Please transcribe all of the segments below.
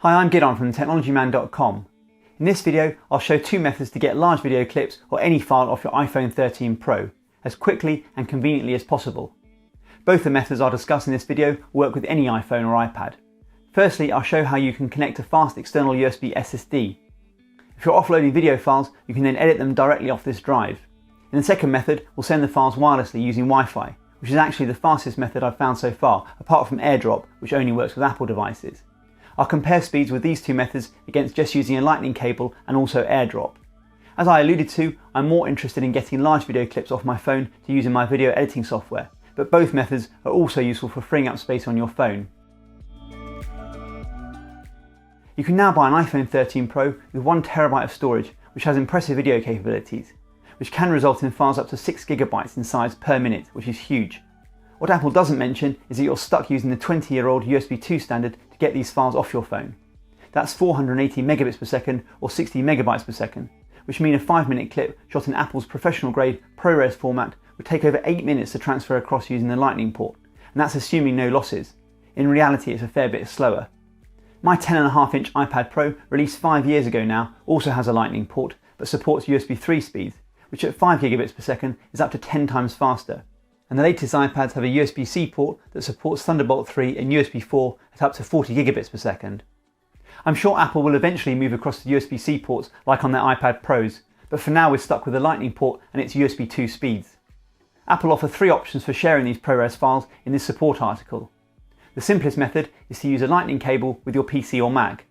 Hi, I'm Gidon from technologyman.com. In this video, I'll show two methods to get large video clips or any file off your iPhone 13 Pro as quickly and conveniently as possible. Both the methods I'll discuss in this video work with any iPhone or iPad. Firstly, I'll show how you can connect a fast external USB SSD. If you're offloading video files, you can then edit them directly off this drive. In the second method, we'll send the files wirelessly using Wi-Fi, which is actually the fastest method I've found so far, apart from AirDrop, which only works with Apple devices. I'll compare speeds with these two methods against just using a lightning cable and also AirDrop. As I alluded to, I'm more interested in getting large video clips off my phone to use in my video editing software, but both methods are also useful for freeing up space on your phone. You can now buy an iPhone 13 Pro with 1TB of storage, which has impressive video capabilities, which can result in files up to 6GB in size per minute, which is huge. What Apple doesn't mention is that you're stuck using the 20-year-old USB 2 standard to get these files off your phone. That's 480 megabits per second or 60 megabytes per second, which mean a 5-minute clip shot in Apple's professional-grade ProRes format would take over 8 minutes to transfer across using the lightning port, and that's assuming no losses. In reality, it's a fair bit slower. My 10.5-inch iPad Pro, released 5 years ago now, also has a lightning port, but supports USB 3 speeds, which at 5 gigabits per second is up to 10 times faster. And the latest iPads have a USB-C port that supports Thunderbolt 3 and USB 4 at up to 40 gigabits per second. I'm sure Apple will eventually move across to USB-C ports like on their iPad Pros, but for now we're stuck with the Lightning port and its USB 2 speeds. Apple offer 3 options for sharing these ProRes files in this support article. The simplest method is to use a Lightning cable with your PC or Mac.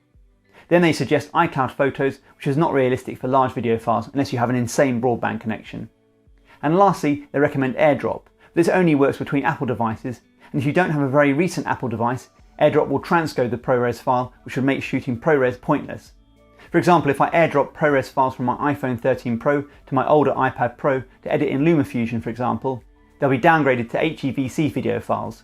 Then they suggest iCloud Photos, which is not realistic for large video files unless you have an insane broadband connection. And lastly, they recommend AirDrop. This only works between Apple devices, and if you don't have a very recent Apple device, AirDrop will transcode the ProRes file, which would make shooting ProRes pointless. For example, if I AirDrop ProRes files from my iPhone 13 Pro to my older iPad Pro to edit in LumaFusion, for example, they'll be downgraded to HEVC video files.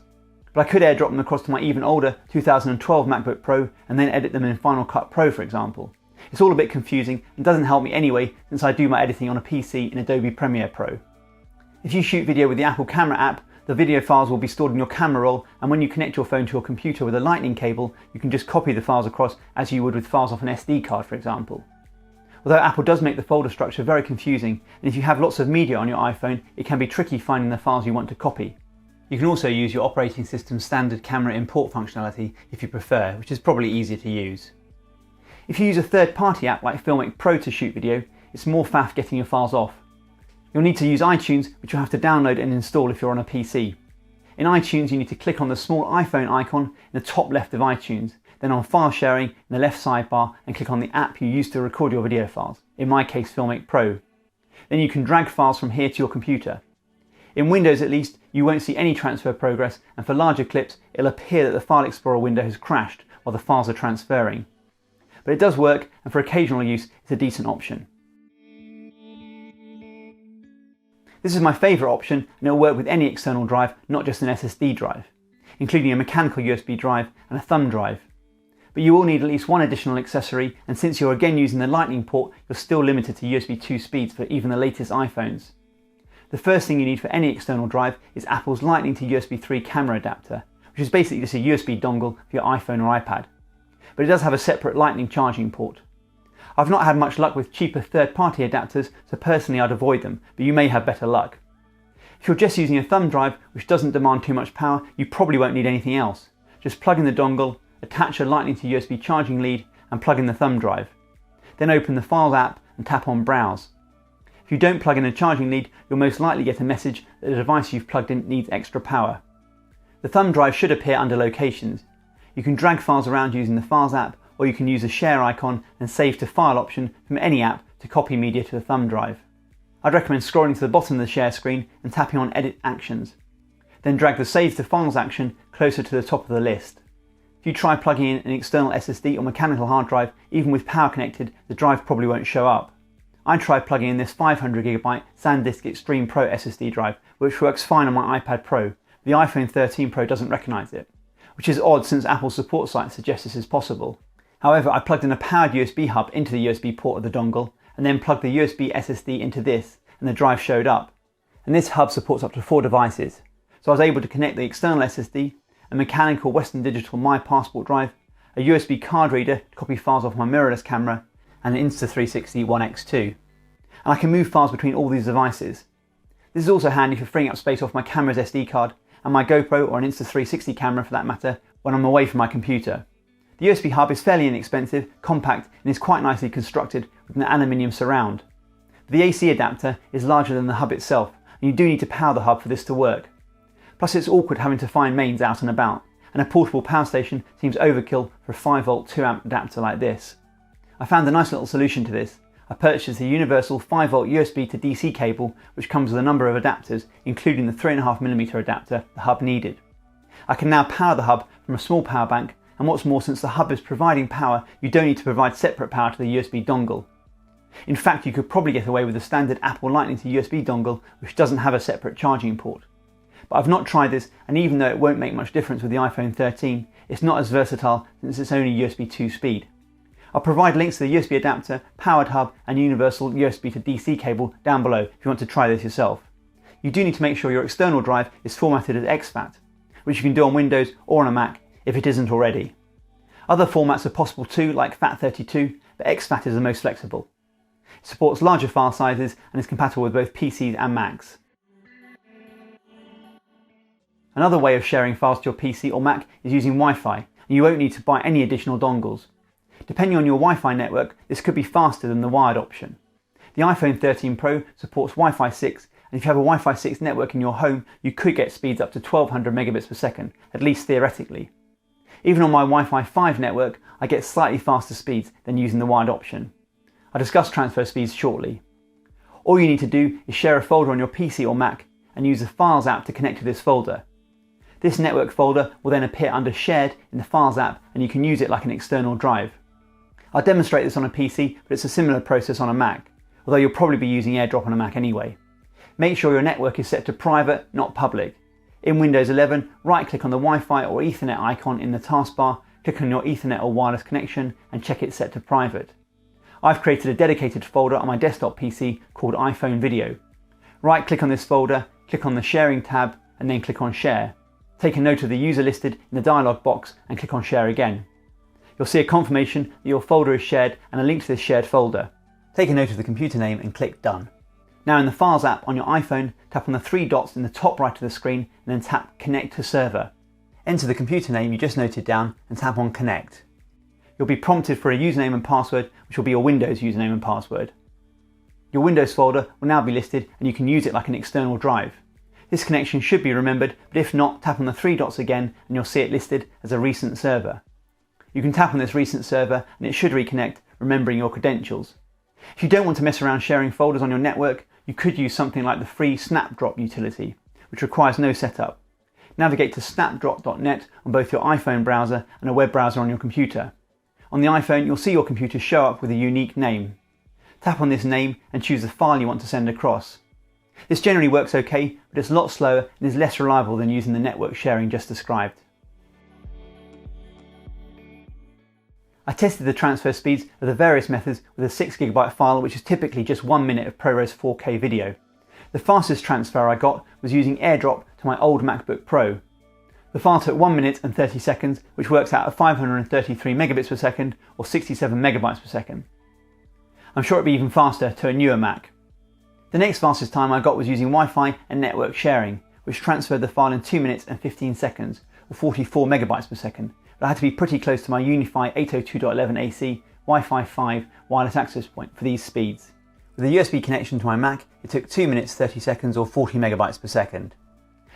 But I could AirDrop them across to my even older 2012 MacBook Pro and then edit them in Final Cut Pro, for example. It's all a bit confusing and doesn't help me anyway, since I do my editing on a PC in Adobe Premiere Pro. If you shoot video with the Apple Camera app, the video files will be stored in your camera roll, and when you connect your phone to your computer with a lightning cable, you can just copy the files across as you would with files off an SD card, for example. Although Apple does make the folder structure very confusing, and if you have lots of media on your iPhone, it can be tricky finding the files you want to copy. You can also use your operating system's standard camera import functionality if you prefer, which is probably easier to use. If you use a third-party app like Filmic Pro to shoot video, it's more faff getting your files off. You'll need to use iTunes, which you'll have to download and install if you're on a PC. In iTunes, you need to click on the small iPhone icon in the top left of iTunes, then on File Sharing in the left sidebar, and click on the app you use to record your video files, in my case Filmic Pro. Then you can drag files from here to your computer. In Windows at least, you won't see any transfer progress, and for larger clips, it'll appear that the File Explorer window has crashed while the files are transferring. But it does work, and for occasional use, it's a decent option. This is my favourite option, and it'll work with any external drive, not just an SSD drive, including a mechanical USB drive and a thumb drive. But you will need at least one additional accessory, and since you're again using the Lightning port, you're still limited to USB 2 speeds for even the latest iPhones. The first thing you need for any external drive is Apple's Lightning to USB 3 camera adapter, which is basically just a USB dongle for your iPhone or iPad. But it does have a separate Lightning charging port. I've not had much luck with cheaper third-party adapters, so personally I'd avoid them, but you may have better luck. If you're just using a thumb drive, which doesn't demand too much power, you probably won't need anything else. Just plug in the dongle, attach a Lightning to USB charging lead, and plug in the thumb drive. Then open the Files app and tap on Browse. If you don't plug in a charging lead, you'll most likely get a message that the device you've plugged in needs extra power. The thumb drive should appear under Locations. You can drag files around using the Files app, or you can use the Share icon and Save to File option from any app to copy media to the thumb drive. I'd recommend scrolling to the bottom of the share screen and tapping on Edit Actions. Then drag the Save to Files action closer to the top of the list. If you try plugging in an external SSD or mechanical hard drive, even with power connected, the drive probably won't show up. I tried plugging in this 500GB SanDisk Extreme Pro SSD drive, which works fine on my iPad Pro. The iPhone 13 Pro doesn't recognise it, which is odd since Apple's support site suggests this is possible. However, I plugged in a powered USB hub into the USB port of the dongle, and then plugged the USB SSD into this, and the drive showed up. And this hub supports up to 4 devices, so I was able to connect the external SSD, a mechanical Western Digital My Passport drive, a USB card reader to copy files off my mirrorless camera, and an Insta360 One X2. And I can move files between all these devices. This is also handy for freeing up space off my camera's SD card and my GoPro or an Insta360 camera for that matter when I'm away from my computer. The USB hub is fairly inexpensive, compact, and is quite nicely constructed with an aluminium surround. The AC adapter is larger than the hub itself, and you do need to power the hub for this to work. Plus it's awkward having to find mains out and about, and a portable power station seems overkill for a 5V 2A adapter like this. I found a nice little solution to this. I purchased a universal 5V USB to DC cable which comes with a number of adapters, including the 3.5mm adapter the hub needed. I can now power the hub from a small power bank, and what's more, since the hub is providing power, you don't need to provide separate power to the USB dongle. In fact, you could probably get away with the standard Apple Lightning to USB dongle which doesn't have a separate charging port. But I've not tried this, and even though it won't make much difference with the iPhone 13, it's not as versatile since it's only USB 2 speed. I'll provide links to the USB adapter, powered hub and universal USB to DC cable down below if you want to try this yourself. You do need to make sure your external drive is formatted as exFAT, which you can do on Windows or on a Mac if it isn't already. Other formats are possible too, like FAT32, but exFAT is the most flexible. It supports larger file sizes and is compatible with both PCs and Macs. Another way of sharing files to your PC or Mac is using Wi-Fi, and you won't need to buy any additional dongles. Depending on your Wi-Fi network, this could be faster than the wired option. The iPhone 13 Pro supports Wi-Fi 6, and if you have a Wi-Fi 6 network in your home, you could get speeds up to 1200 megabits per second, at least theoretically. Even on my Wi-Fi 5 network, I get slightly faster speeds than using the wired option. I'll discuss transfer speeds shortly. All you need to do is share a folder on your PC or Mac and use the Files app to connect to this folder. This network folder will then appear under Shared in the Files app, and you can use it like an external drive. I'll demonstrate this on a PC, but it's a similar process on a Mac, although you'll probably be using AirDrop on a Mac anyway. Make sure your network is set to private, not public. In Windows 11, right-click on the Wi-Fi or Ethernet icon in the taskbar, click on your Ethernet or wireless connection and check it set to private. I've created a dedicated folder on my desktop PC called iPhone Video. Right-click on this folder, click on the Sharing tab and then click on Share. Take a note of the user listed in the dialog box and click on Share again. You'll see a confirmation that your folder is shared and a link to this shared folder. Take a note of the computer name and click Done. Now in the Files app on your iPhone, tap on the three dots in the top right of the screen and then tap Connect to Server. Enter the computer name you just noted down and tap on Connect. You'll be prompted for a username and password, which will be your Windows username and password. Your Windows folder will now be listed and you can use it like an external drive. This connection should be remembered, but if not, tap on the three dots again and you'll see it listed as a recent server. You can tap on this recent server and it should reconnect, remembering your credentials. If you don't want to mess around sharing folders on your network, you could use something like the free SnapDrop utility, which requires no setup. Navigate to snapdrop.net on both your iPhone browser and a web browser on your computer. On the iPhone, you'll see your computer show up with a unique name. Tap on this name and choose the file you want to send across. This generally works okay, but it's a lot slower and is less reliable than using the network sharing just described. I tested the transfer speeds of the various methods with a 6GB file, which is typically just 1 minute of ProRes 4K video. The fastest transfer I got was using AirDrop to my old MacBook Pro. The file took 1 minute and 30 seconds, which works out at 533 megabits per second or 67 megabytes per second. I'm sure it'd be even faster to a newer Mac. The next fastest time I got was using Wi-Fi and network sharing, which transferred the file in 2 minutes and 15 seconds or 44 megabytes per second. But I had to be pretty close to my UniFi 802.11ac Wi-Fi 5 wireless access point for these speeds. With a USB connection to my Mac, it took 2 minutes 30 seconds or 40 megabytes per second.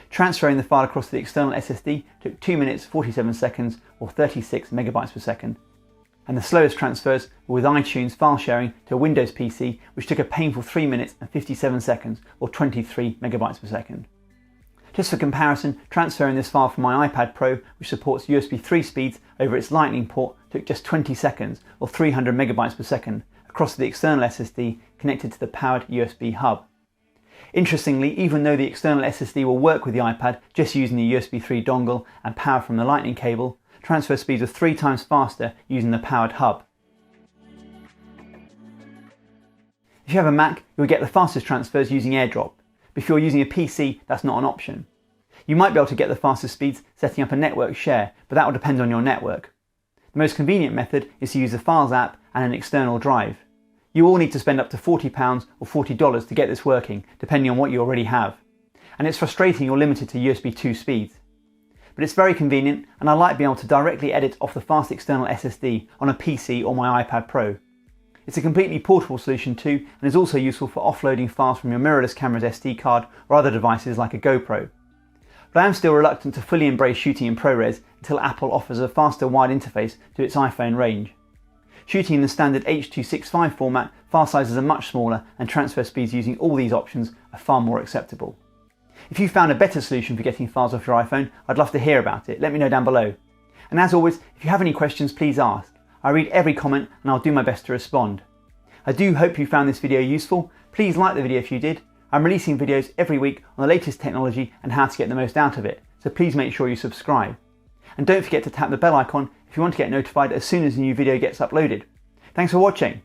Transferring the file across to the external SSD took 2 minutes 47 seconds or 36 megabytes per second. And the slowest transfers were with iTunes file sharing to a Windows PC, which took a painful 3 minutes and 57 seconds or 23 megabytes per second. Just for comparison, transferring this file from my iPad Pro, which supports USB 3 speeds over its Lightning port, took just 20 seconds or 300 megabytes per second across the external SSD connected to the powered USB hub. Interestingly, even though the external SSD will work with the iPad just using the USB 3 dongle and power from the Lightning cable, transfer speeds are 3 times faster using the powered hub. If you have a Mac, you'll get the fastest transfers using AirDrop. But if you're using a PC, that's not an option. You might be able to get the fastest speeds setting up a network share, but that will depend on your network. The most convenient method is to use the Files app and an external drive. You will need to spend up to £40 or $40 to get this working, depending on what you already have. And it's frustrating you're limited to USB 2 speeds. But it's very convenient, and I like being able to directly edit off the fast external SSD on a PC or my iPad Pro. It's a completely portable solution too, and is also useful for offloading files from your mirrorless camera's SD card or other devices like a GoPro. But I am still reluctant to fully embrace shooting in ProRes until Apple offers a faster wide interface to its iPhone range. Shooting in the standard H.265 format, file sizes are much smaller and transfer speeds using all these options are far more acceptable. If you found a better solution for getting files off your iPhone, I'd love to hear about it. Let me know down below. And as always, if you have any questions, please ask. I read every comment and I'll do my best to respond. I do hope you found this video useful. Please like the video if you did. I'm releasing videos every week on the latest technology and how to get the most out of it, so please make sure you subscribe. And don't forget to tap the bell icon if you want to get notified as soon as a new video gets uploaded. Thanks for watching.